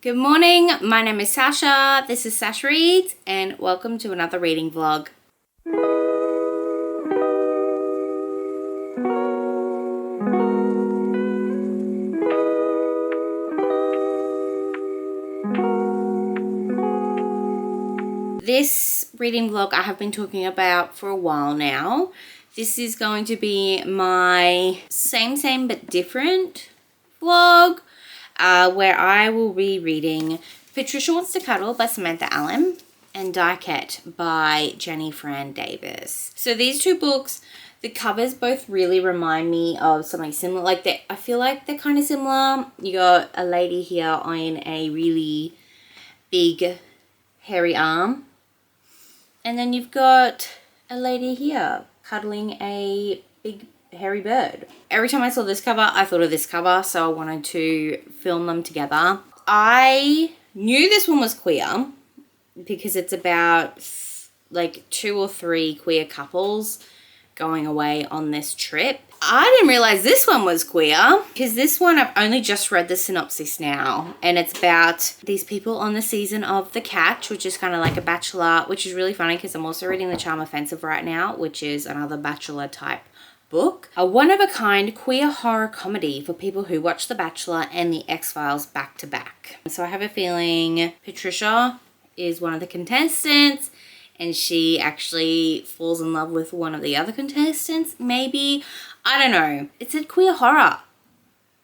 Good morning, my name is Sasha, this is Sash Reads, and welcome to another reading vlog. This reading vlog I have been talking about for a while now. This is going to be my same but different vlog. Where I will be reading Patricia Wants to Cuddle by Samantha Allen and Dykette by Jenny Fran Davis. So these two books, the covers both really remind me of something similar. I feel like they're kind of similar. You got a lady here on a really big hairy arm. And then you've got a lady here cuddling a big hairy bird. Every time I saw this cover, I thought of this cover, so I wanted to film them together. I knew this one was queer because it's about like 2 or 3 queer couples going away on this trip. I didn't realize this one was queer because this one I've only just read the synopsis now, and it's about these people on the season of The Catch, which is kind of like a Bachelor, which is really funny because I'm also reading The Charm Offensive right now, which is another Bachelor type book. A one-of-a-kind queer horror comedy for people who watch The Bachelor and The X-Files back to back. So I have a feeling Patricia is one of the contestants and she actually falls in love with one of the other contestants, maybe. I don't know. It said queer horror.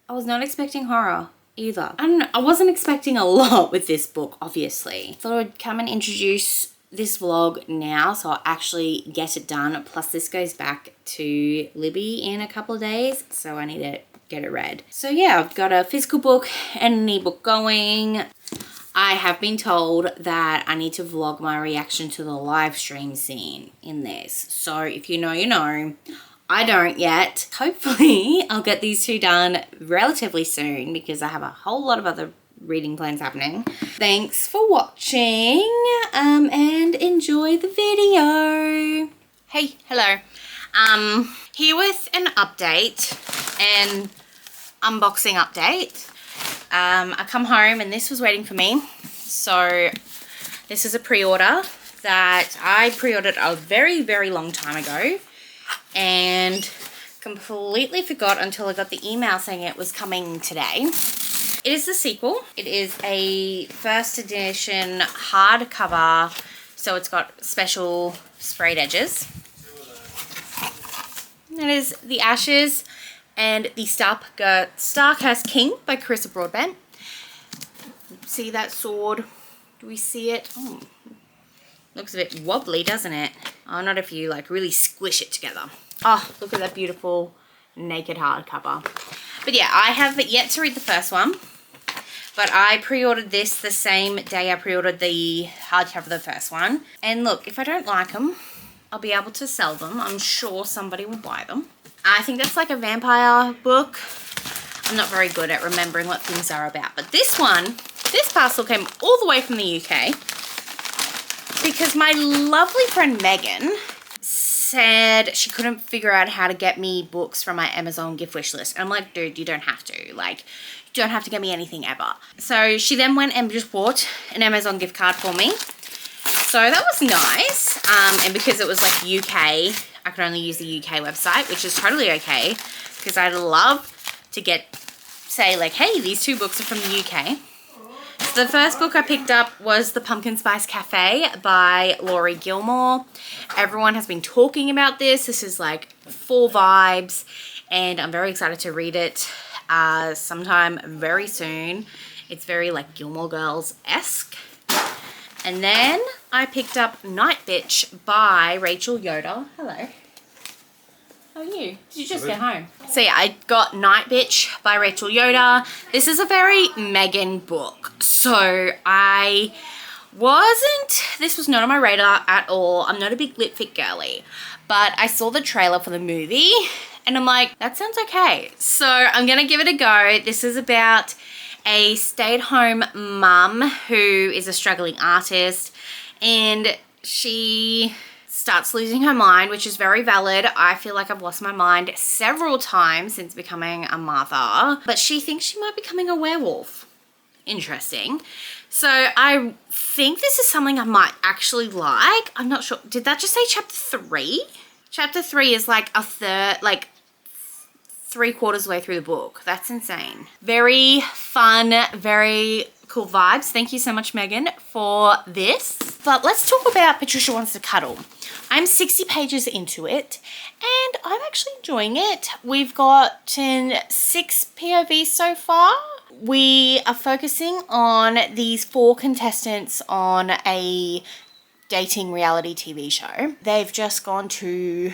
I was not expecting horror either. I don't know. I wasn't expecting a lot with this book, obviously. Thought I'd come and introduce this vlog now so I'll actually get it done. Plus this goes back to Libby in a couple of days, so I need to get it read. So yeah, I've got a physical book and an ebook going. I have been told that I need to vlog my reaction to the live stream scene in this. So if you know, you know. I don't yet. Hopefully I'll get these two done relatively soon because I have a whole lot of other reading plans happening. Thanks for watching and enjoy the video. Hey, hello. Here with an update, an unboxing update. I come home and this was waiting for me. So this is a pre-order that I pre-ordered a very long time ago and completely forgot until I got the email saying it was coming today. It is the sequel. It is a first edition hardcover, so it's got special sprayed edges. It is The Ashes and the Starcast King by Carissa Broadbent. See that sword? Do we see it? Oh, looks a bit wobbly, doesn't it? Oh, not if you like really squish it together. Oh, look at that beautiful naked hardcover. But yeah, I have yet to read the first one. But I pre-ordered this the same day I pre-ordered the hardcover of the first one. And look, if I don't like them, I'll be able to sell them. I'm sure somebody will buy them. I think that's like a vampire book. I'm not very good at remembering what things are about. But this one, this parcel came all the way from the UK. Because my lovely friend Megan said she couldn't figure out how to get me books from my Amazon gift wish list. And I'm like, dude, you don't have to. Like, you don't have to get me anything ever. So she then went and just bought an Amazon gift card for me. So that was nice. And because it was like UK, I could only use the UK website, which is totally okay. Because I'd love to say like, hey, these 2 books are from the UK. So the first book I picked up was The Pumpkin Spice Cafe by Laurie Gilmore. Everyone has been talking about this. This is like full vibes and I'm very excited to read it sometime very soon. It's very like Gilmore Girls-esque. And then I picked up Night Bitch by Rachel Yoder. Hello. How are you? Did you just get home? So yeah, I got Night Bitch by Rachel Yoder. This is a very Megan book. So this was not on my radar at all. I'm not a big lip fit girly, but I saw the trailer for the movie and I'm like, that sounds okay. So I'm gonna give it a go. This is about a stay-at-home mum who is a struggling artist and she starts losing her mind, which is very valid. I feel like I've lost my mind several times since becoming a mother, but she thinks she might be becoming a werewolf. interesting. So I think this is something I might actually like. I'm not sure. Did that just say chapter 3? Chapter 3 is like a third, like 3/4 way through the book. That's insane. Very fun, very cool vibes. Thank you so much, Megan, for this. But let's talk about Patricia Wants to Cuddle. I'm 60 pages into it and I'm actually enjoying it. We've gotten 6 POVs so far. We are focusing on these 4 contestants on a dating reality TV show. They've just gone to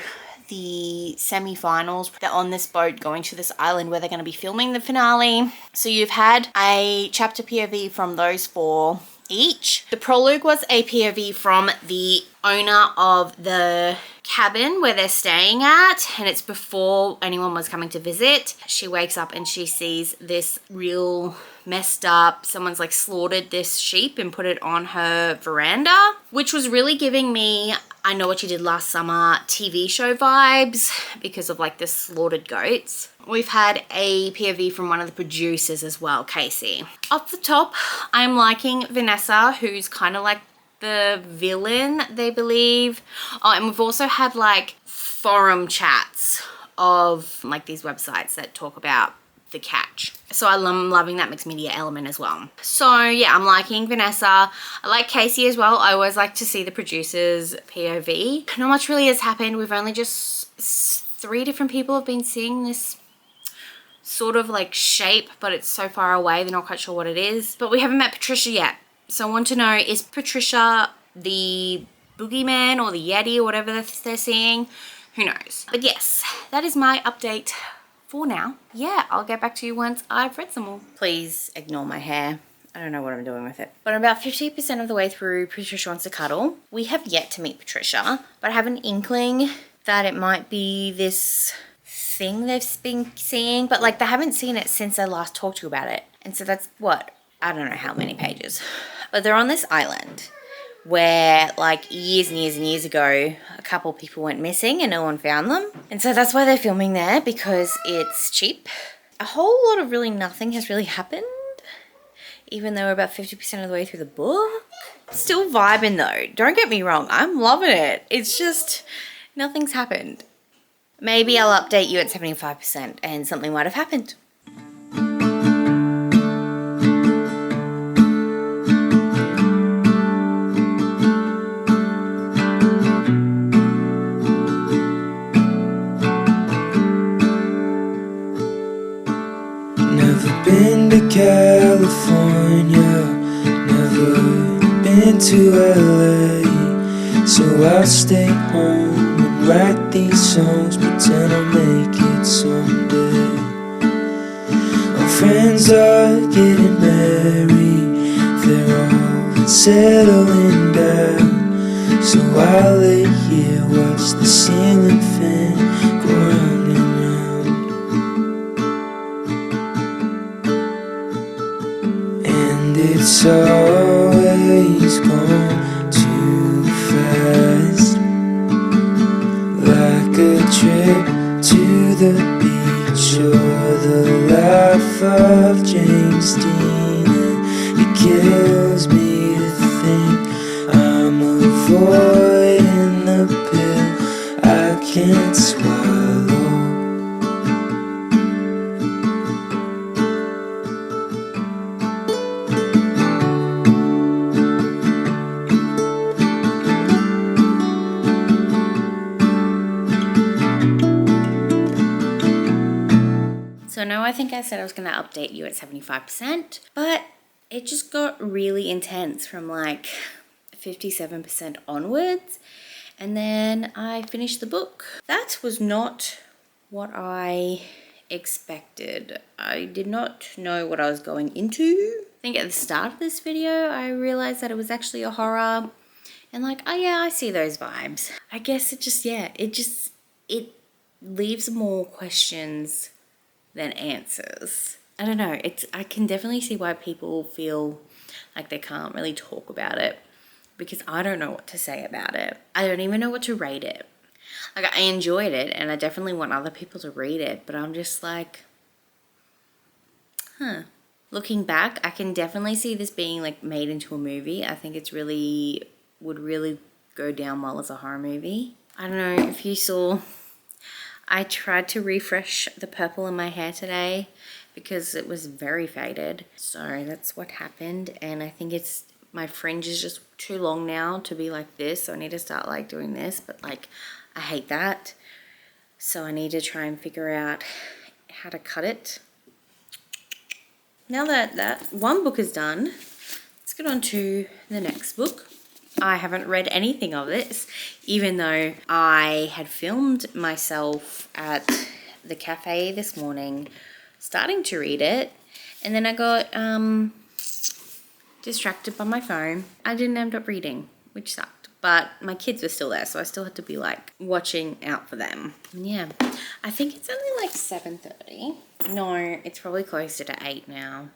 the semi-finals. They're on this boat going to this island where they're going to be filming the finale. So you've had a chapter POV from those 4 each. The prologue was a POV from the owner of the cabin where they're staying at, and it's before anyone was coming to visit. She wakes up and she sees this real messed up, someone's like slaughtered this sheep and put it on her veranda, which was really giving me I Know What You Did Last Summer TV show vibes because of like the slaughtered goats. We've had a POV from one of the producers as well, Casey. Off the top, I'm liking Vanessa, who's kind of like the villain, they believe. Oh, and we've also had like forum chats of like these websites that talk about the catch. So I'm loving that mixed media element as well. So yeah, I'm liking Vanessa. I like Casey as well. I always like to see the producers' POV. Not much really has happened. We've only just 3 different people have been seeing this sort of like shape, but it's so far away they're not quite sure what it is. But we haven't met Patricia yet. So I want to know, is Patricia the boogeyman or the yeti or whatever they're seeing? Who knows? But yes, that is my update for now. Yeah, I'll get back to you once I've read some more. Please ignore my hair. I don't know what I'm doing with it. But I'm about 50% of the way through Patricia Wants to Cuddle. We have yet to meet Patricia, but I have an inkling that it might be this thing they've been seeing, but like they haven't seen it since I last talked to you about it. And so that's what? I don't know how many pages. But they're on this island where like years and years and years ago, a couple people went missing and no one found them. And so that's why they're filming there, because it's cheap. A whole lot of really nothing has really happened, even though we're about 50% of the way through the book. Still vibing though, don't get me wrong, I'm loving it. It's just, nothing's happened. Maybe I'll update you at 75% and something might have happened. Been to California, never been to LA, so I'll stay home and write these songs, pretend I'll make it someday. My friends are getting married, they're all settling down, so I'll lay here, watch the ceiling fan go round and round. It's always gone too fast, like a trip to the beach or the life of James Dean. And it kills me to think I'm avoiding the pill I can't swallow. So now I think I said I was going to update you at 75%, but it just got really intense from like 57% onwards, and then I finished the book. That was not what I expected. I did not know what I was going into. I think at the start of this video, I realized that it was actually a horror, and like, oh yeah, I see those vibes. I guess it just, yeah, it leaves more questions than answers. I don't know, I can definitely see why people feel like they can't really talk about it, because I don't know what to say about it. I don't even know what to rate it. Like, I enjoyed it and I definitely want other people to read it, but I'm just like, huh, Looking back, I can definitely see this being like made into a movie. I think it's would really go down well as a horror movie. I don't know if you saw, I tried to refresh the purple in my hair today because it was very faded. So that's what happened. And I think my fringe is just too long now to be like this. So I need to start like doing this, but like I hate that. So I need to try and figure out how to cut it. Now that one book is done, let's get on to the next book. I haven't read anything of this, even though I had filmed myself at the cafe this morning, starting to read it, and then I got distracted by my phone. I didn't end up reading, which sucked, but my kids were still there, so I still had to be like watching out for them. And yeah, I think it's only like 7:30. No, it's probably closer to 8 now.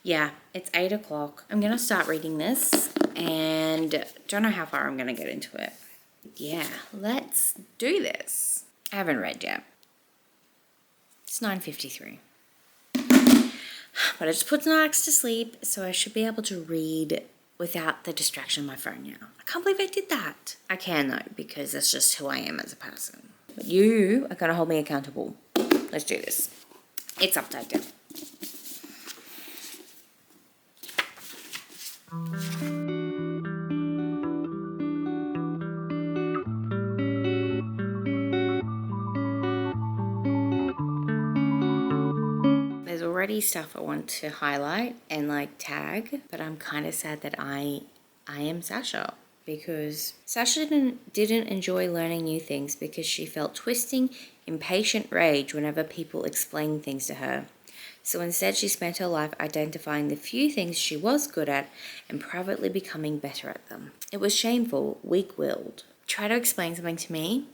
Yeah, it's 8 o'clock. I'm gonna start reading this and don't know how far I'm gonna get into it. Yeah, let's do this. I haven't read yet. It's 9:53. But I just put Alex to sleep, so I should be able to read without the distraction of my phone now. I can't believe I did that. I can though, because that's just who I am as a person. But you are gonna hold me accountable. Let's do this. It's upside down. There's already stuff I want to highlight and like tag, but I'm kind of sad that I am Sasha, because Sasha didn't enjoy learning new things because she felt twisting, impatient rage whenever people explained things to her. So instead she spent her life identifying the few things she was good at and privately becoming better at them. It was shameful, weak-willed. Try to explain something to me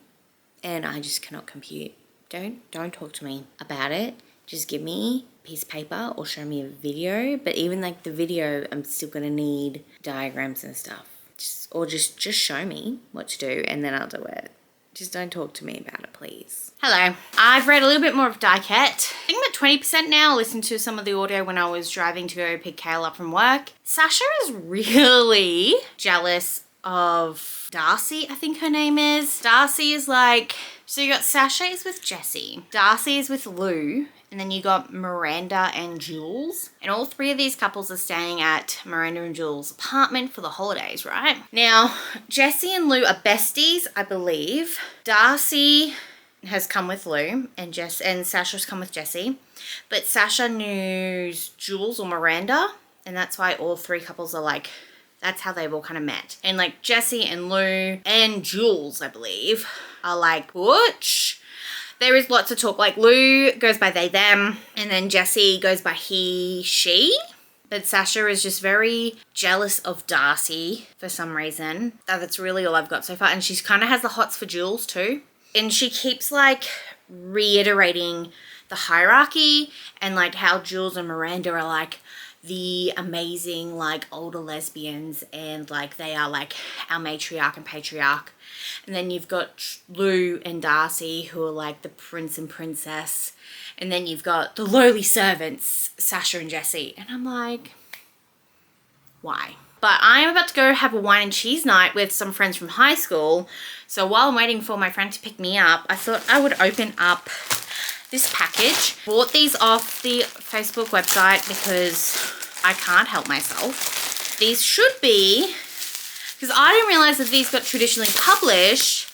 and I just cannot compute. Don't talk to me about it. Just give me a piece of paper or show me a video. But even like the video, I'm still gonna need diagrams and stuff. Just show me what to do and then I'll do it. Just don't talk to me about it, please. Hello. I've read a little bit more of Dykette. I think I'm at 20% now. I listened to some of the audio when I was driving to go pick Kale up from work. Sasha is really jealous of Darcy, I think her name is. Darcy is like, so you got Sasha is with Jessie. Darcy is with Lou. And then you got Miranda and Jules. And all three of these couples are staying at Miranda and Jules' apartment for the holidays, right? Now, Jessie and Lou are besties, I believe. Darcy has come with Lou and Sasha's come with Jessie. But Sasha knew Jules or Miranda. And that's why all three couples are like, that's how they've all kind of met. And like Jessie and Lou and Jules, I believe, are like, butch. There is lots of talk, like Lou goes by they, them, and then Jessie goes by he, she. But Sasha is just very jealous of Darcy for some reason. That's really all I've got so far. And she kind of has the hots for Jules too. And she keeps like reiterating the hierarchy and like how Jules and Miranda are like the amazing like older lesbians and like they are like our matriarch and patriarch. And then you've got Lou and Darcy who are like the prince and princess. And then you've got the lowly servants, Sasha and Jessie. And I'm like, why? But I am about to go have a wine and cheese night with some friends from high school. So while I'm waiting for my friend to pick me up, I thought I would open up this package. Bought these off the Facebook website because I can't help myself. These should be, because I didn't realize that these got traditionally published.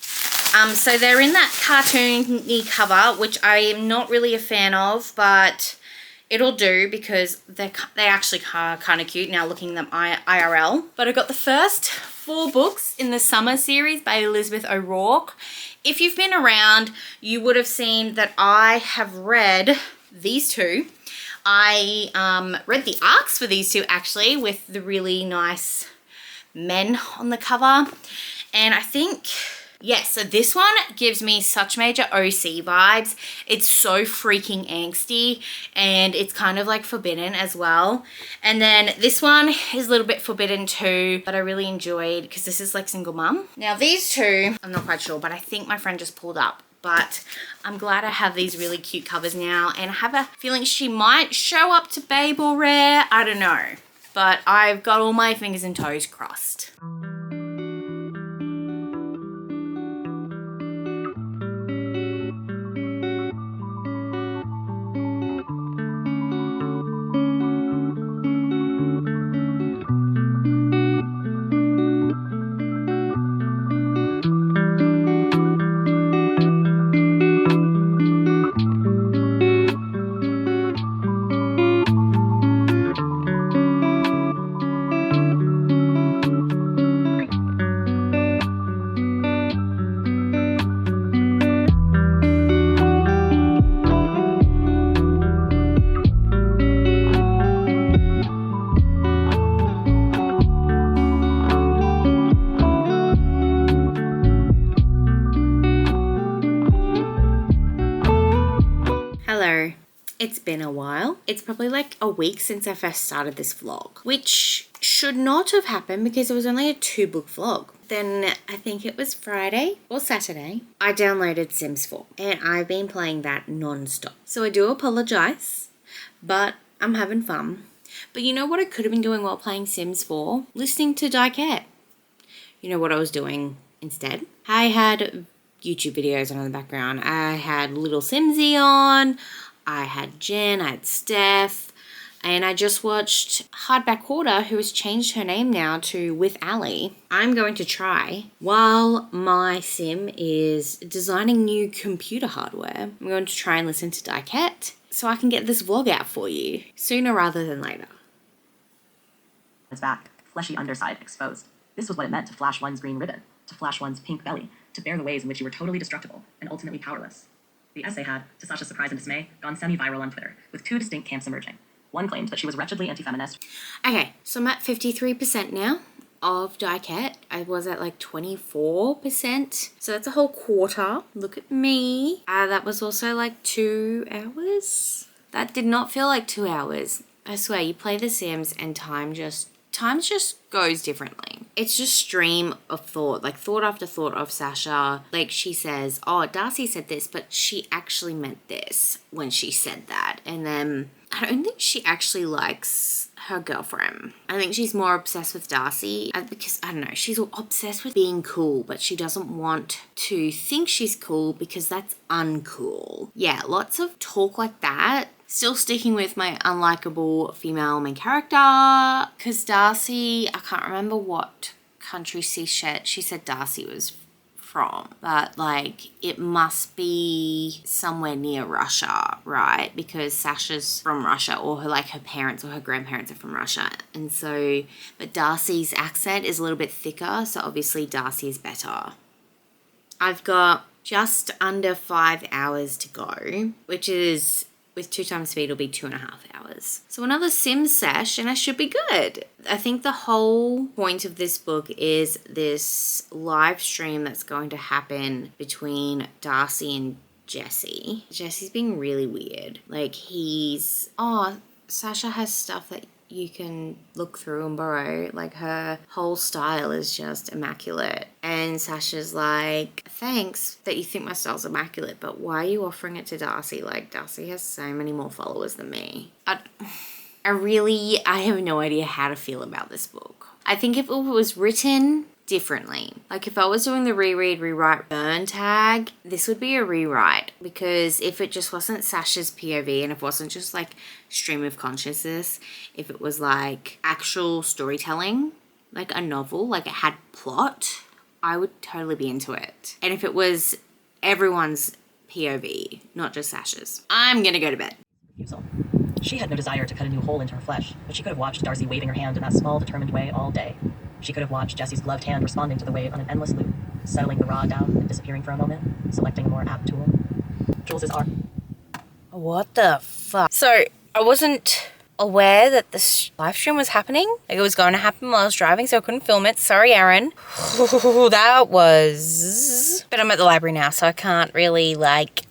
So they're in that cartoony cover, which I am not really a fan of, but it'll do because they actually are kind of cute now looking at them IRL. But I got the first 4 books in the Summer series by Elizabeth O'Rourke. If you've been around, you would have seen that I have read these 2. I read the arcs for these 2 actually, with the really nice men on the cover. And I think, yes, so this one gives me such major OC vibes. It's so freaking angsty and it's kind of like forbidden as well. And then this one is a little bit forbidden too, but I really enjoyed because this is like single mum. Now these 2, I'm not quite sure, but I think my friend just pulled up But I'm glad I have these really cute covers now, and I have a feeling she might show up to babe or rare. I don't know, but I've got all my fingers and toes crossed. Hello. It's been a while. It's probably like a week since I first started this vlog, which should not have happened because it was only a 2-book vlog. Then I think it was Friday or Saturday, I downloaded Sims 4 and I've been playing that non-stop. So I do apologize, but I'm having fun. But you know what I could have been doing while playing Sims 4? Listening to Dykette. You know what I was doing instead? I had YouTube videos on in the background. I had Little Simsy on, I had Jen, I had Steph, and I just watched Hardback Quarter, who has changed her name now to With Ali. I'm going to try, while my sim is designing new computer hardware, I'm going to try and listen to Dykette so I can get this vlog out for you sooner rather than later. His back, fleshy underside exposed. This was what it meant to flash one's green ribbon, to flash one's pink belly, to bear the ways in which you were totally destructible and ultimately powerless. The essay had, to Sasha's surprise and dismay, gone semi-viral on Twitter, with 2 distinct camps emerging. One claimed that she was wretchedly anti-feminist. Okay, so I'm at 53% now of Dykette. I was at like 24%. So that's a whole quarter. Look at me. That was also like 2 hours. That did not feel like 2 hours. I swear, you play The Sims and time just goes differently. It's just stream of thought, like thought after thought of Sasha. Like she says, oh, Darcy said this, but she actually meant this when she said that. And then I don't think she actually likes her girlfriend. I think she's more obsessed with Darcy because, I don't know, she's obsessed with being cool, but she doesn't want to think she's cool because that's uncool. Yeah, lots of talk like that. Still sticking with my unlikable female main character, because Darcy, I can't remember what country she said Darcy was from, but like it must be somewhere near Russia, right? Because Sasha's from Russia, or her parents or her grandparents are from Russia. And so, but Darcy's accent is a little bit thicker, so obviously Darcy is better. I've got just under 5 hours to go, which is, with 2 times speed, it'll be 2.5 hours. So another sim sesh and I should be good. I think the whole point of this book is this live stream that's going to happen between Darcy and Jesse. Jesse's being really weird. Like Sasha has stuff that you can look through and borrow. Like her whole style is just immaculate. And Sasha's like, thanks that you think my style's immaculate, but why are you offering it to Darcy? Like, Darcy has so many more followers than me. I have no idea how to feel about this book. I think if it was written differently, like if I was doing the reread, rewrite, burn tag, this would be a rewrite, because if it just wasn't Sasha's POV and if it wasn't just like stream of consciousness, if it was like actual storytelling, like a novel, like it had plot, I would totally be into it. And if it was everyone's POV, not just Sasha's, I'm gonna go to bed. She had no desire to cut a new hole into her flesh, but she could have watched Darcy waving her hand in that small, determined way all day. She could have watched Jesse's gloved hand responding to the wave on an endless loop, settling the raw down and disappearing for a moment, selecting a more apt tool. Jules's arm. What the fuck? So, I wasn't aware that this live stream was happening. Like, it was going to happen while I was driving, so I couldn't film it. Sorry, Aaron. That was... But I'm at the library now, so I can't really,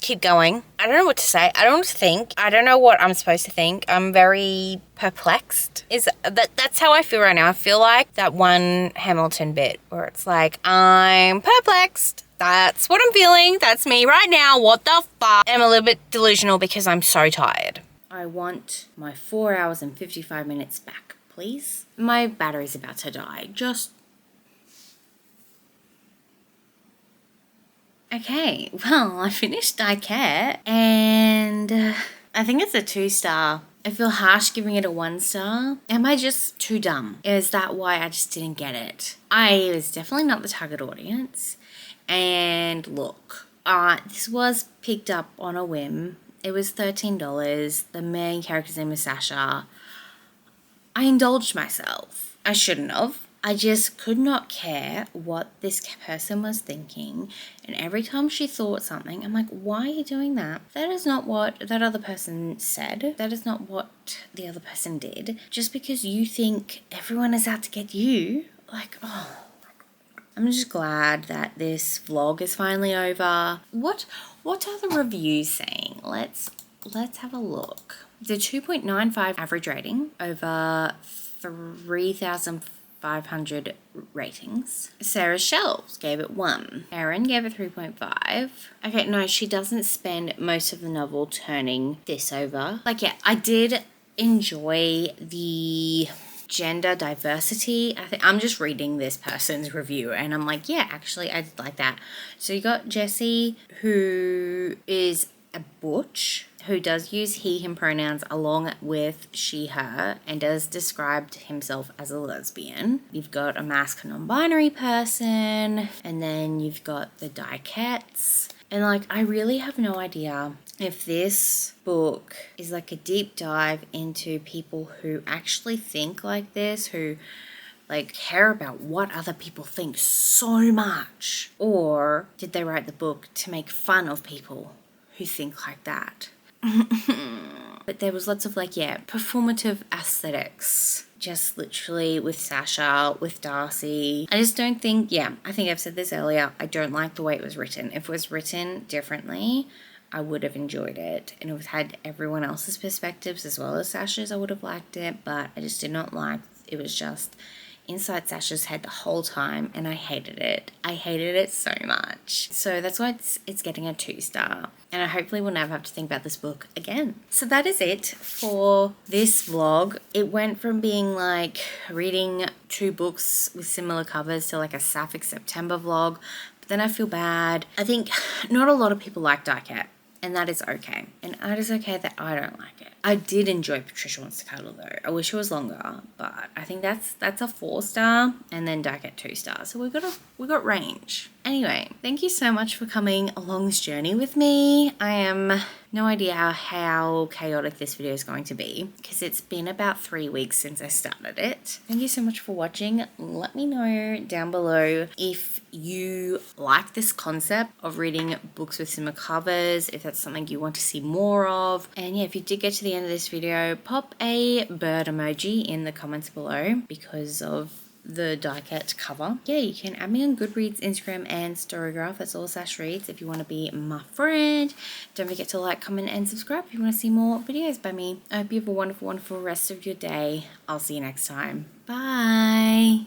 keep going. I don't know what to say. I don't know what to think. I don't know what I'm supposed to think. I'm very perplexed. That's how I feel right now. I feel like that one Hamilton bit where it's like, I'm perplexed. That's what I'm feeling. That's me right now. What the fuck? I'm a little bit delusional because I'm so tired. I want my 4 hours and 55 minutes back, please. My battery's about to die. Okay, well, I finished Dykette and I think it's a 2-star. I feel harsh giving it a 1-star. Am I just too dumb? Is that why I just didn't get it? I was definitely not the target audience. And look, this was picked up on a whim. It was $13. The main character's name was Sasha. I indulged myself. I shouldn't have. I just could not care what this person was thinking. And every time she thought something, I'm like, why are you doing that? That is not what that other person said. That is not what the other person did. Just because you think everyone is out to get you. Like, oh. I'm just glad that this vlog is finally over. What are the reviews saying? Let's have a look. The 2.95 average rating over 3,500 ratings. Sarah Shelves gave it 1. Erin gave it 3.5. Okay, no, she doesn't spend most of the novel turning this over. Like, yeah, I did enjoy the gender diversity. I'm just reading this person's review and I'm like, yeah, actually I did like that. So you got Jessie, who is a butch, who does use he, him pronouns along with she, her, and does describe himself as a lesbian. You've got a mask non-binary person, and then you've got the Dykettes. And like, I really have no idea if this book is like a deep dive into people who actually think like this, who like care about what other people think so much, or did they write the book to make fun of people who think like that? But there was lots of like, yeah, performative aesthetics. Just literally with Sasha, with Darcy. I just don't think, yeah, I think I've said this earlier, I don't like the way it was written. If it was written differently, I would have enjoyed it. And if it had everyone else's perspectives as well as Sasha's, I would have liked it. But I just did not like, it was just inside Sasha's head the whole time, and I hated it. I hated it so much. So that's why it's getting a 2-star. And I hopefully will never have to think about this book again. So that is it for this vlog. It went from being like reading 2 books with similar covers to like a sapphic September vlog. But then I feel bad. I think not a lot of people like Dykette. And that is okay. And it is okay that I don't like it. I did enjoy Patricia Wants to Cuddle though. I wish it was longer, but I think that's a 4-star, and then Dykette 2 stars. So we got range. Anyway, thank you so much for coming along this journey with me. I am no idea how chaotic this video is going to be because it's been about 3 weeks since I started it. Thank you so much for watching. Let me know down below if you like this concept of reading books with similar covers, if that's something you want to see more of. And yeah, if you did get to the end of this video, pop a bird emoji in the comments below because of the Dykette cover. Yeah, you can add me on Goodreads, Instagram, and Storygraph. That's all Sash Reads if you want to be my friend. Don't forget to like, comment, and subscribe if you want to see more videos by me. I hope you have a wonderful, wonderful rest of your day. I'll see you next time. Bye.